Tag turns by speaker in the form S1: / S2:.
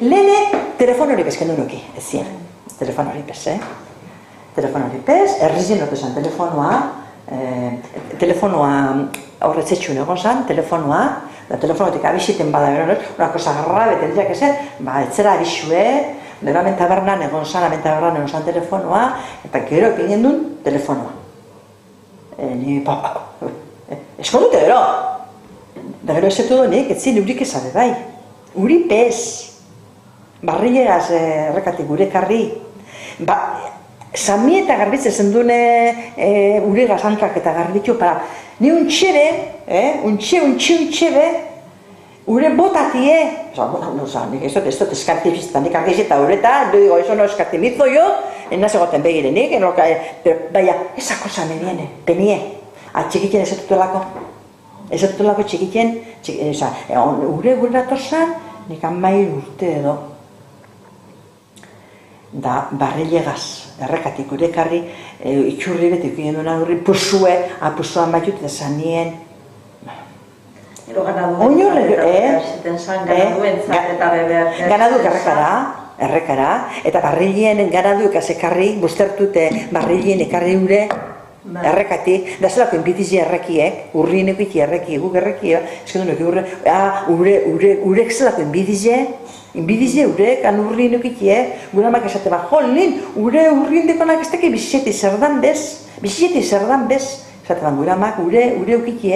S1: lehene telefono hori bezkendu nuki, ez zien. Telefono hori bez, Telefono hori bez, errizien lotu zen telefonoa horretzetxun egon zen, da telefonotik abisiten bada beron, una cosa grave tendría que ser, etzera abisue, nero amentabernan egon zen telefonoa, eta gero epinen duen telefonoa. Ni, eskondute gero! Da gero esetu duenik, etzien urik ezabe bai. Uri pez. Barrileraz errekatik gure karri. Sami eta garbitze zendune uri gazantzak eta garbitzu, ni untxe be, ure botatie. Nik ez dut eskartifizta, nik argiz eta ureta, digo, eso no eskartimizo yo, enaz egoten begirenik, baina, esa cosa me viene, penie. Txikiten ez dutulako txikiten, ure datorsan, nik 10 urte edo. Da, barrilegaz, errekatik urekarri, itxurri beti ukien duen adurri, pusuan batut esan nien.
S2: Ero ganaduen zat eta bebeak.
S1: Ganaduk errekara, eta barrilien ganaduk azekarri, bustertute barrilien ekarri ure, errekatik, da zelako inbitizi errekiek, urrien ekuiti erreki, guk erreki, eskendu nuki urek zelako inbidize urek, urrien ekuiti, gure amak esate jolin, urrien dekonak ez teke biziteti zerdan bez, esate gure amak ure ekuiti,